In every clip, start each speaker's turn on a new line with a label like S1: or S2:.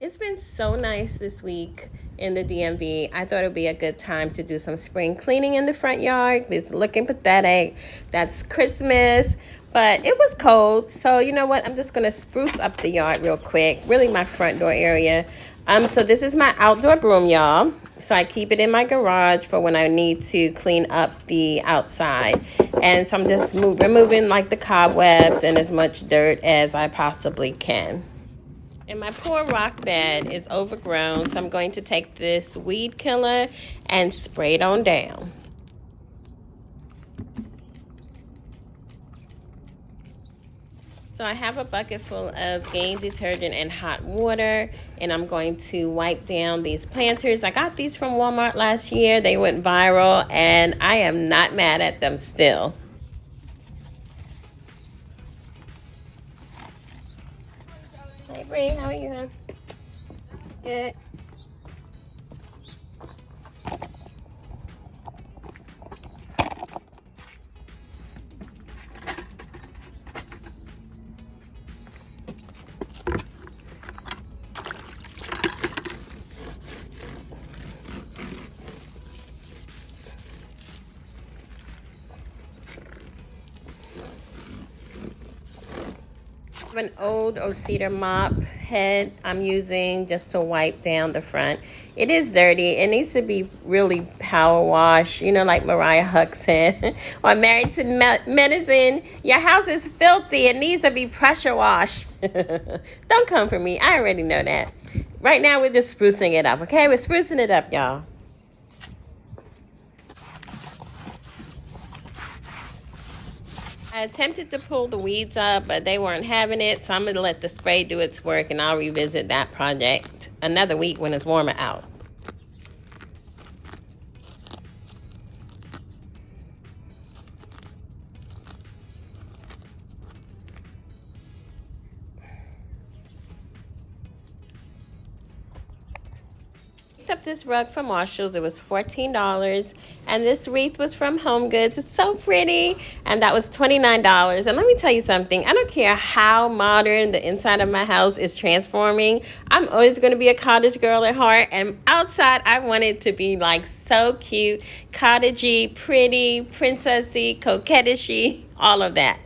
S1: It's been so nice this week in the DMV. I thought it would be a good time to do some spring cleaning in the front yard. It's looking pathetic. That's Christmas, but it was cold. So you know what? I'm just going to spruce up the yard real quick, really my front door area. So this is my outdoor broom, y'all. So I keep it in my garage for when I need to clean up the outside. And so I'm just removing like the cobwebs and as much dirt as I possibly can. And my poor rock bed is overgrown, so I'm going to take this weed killer and spray it on down. So I have a bucket full of Gain detergent and hot water, and I'm going to wipe down these planters. I got these from Walmart last year. They went viral, and I am not mad at them still. Hey, Bree, how are you, hon? Good. An old cedar mop head I'm using just to wipe down the front. It is dirty. It needs to be really power washed, you know, like Mariah Huck said on Married to Medicine. Your house is filthy. It needs to be pressure washed. Don't come for me. I already know that. Right now we're just sprucing it up, okay? We're sprucing it up, y'all. I attempted to pull the weeds up, but they weren't having it, so I'm going to let the spray do its work, and I'll revisit that project another week when it's warmer out. Up this rug from Marshalls. It was $14, and this wreath was from Home Goods. It's so pretty, and that was $29. And let me tell you something, I don't care how modern the inside of my house is transforming, I'm always going to be a cottage girl at heart, and outside I want it to be like so cute, cottagey, pretty, princessy, coquettishy, all of that.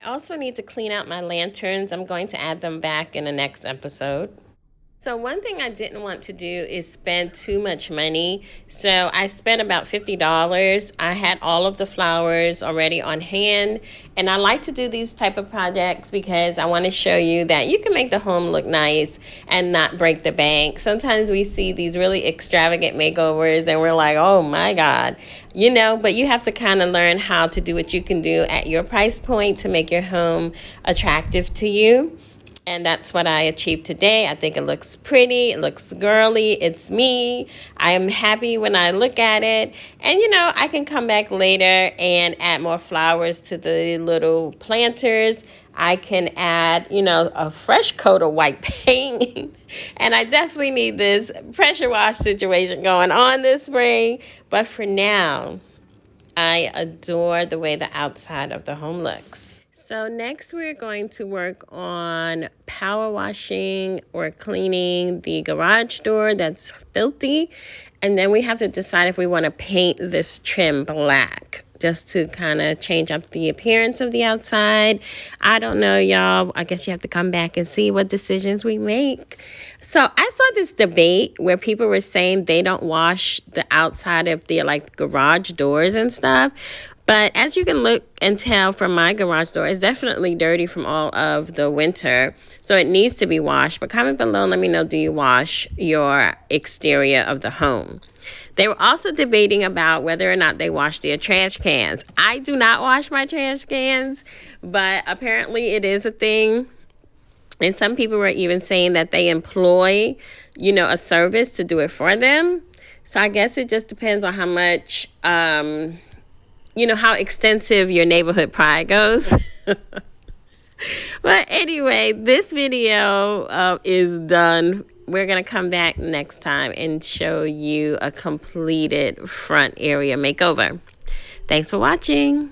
S1: I also need to clean out my lanterns. I'm going to add them back in the next episode. So one thing I didn't want to do is spend too much money. So I spent about $50. I had all of the flowers already on hand. And I like to do these type of projects because I want to show you that you can make the home look nice and not break the bank. Sometimes we see these really extravagant makeovers and we're like, oh my God, but you have to kind of learn how to do what you can do at your price point to make your home attractive to you. And that's what I achieved today. I think it looks pretty. It looks girly. It's me. I am happy when I look at it. And, I can come back later and add more flowers to the little planters. I can add, a fresh coat of white paint. And I definitely need this pressure wash situation going on this spring. But for now, I adore the way the outside of the home looks. So next we're going to work on power washing or cleaning the garage door that's filthy. And then we have to decide if we want to paint this trim black just to kind of change up the appearance of the outside. I don't know, y'all. I guess you have to come back and see what decisions we make. So I saw this debate where people were saying they don't wash the outside of their garage doors and stuff. But as you can look and tell from my garage door, it's definitely dirty from all of the winter. So it needs to be washed. But comment below and let me know, do you wash your exterior of the home? They were also debating about whether or not they wash their trash cans. I do not wash my trash cans, but apparently it is a thing. And some people were even saying that they employ, a service to do it for them. So I guess it just depends on how much... how extensive your neighborhood pride goes. But anyway, this video is done. We're going to come back next time and show you a completed front area makeover. Thanks for watching.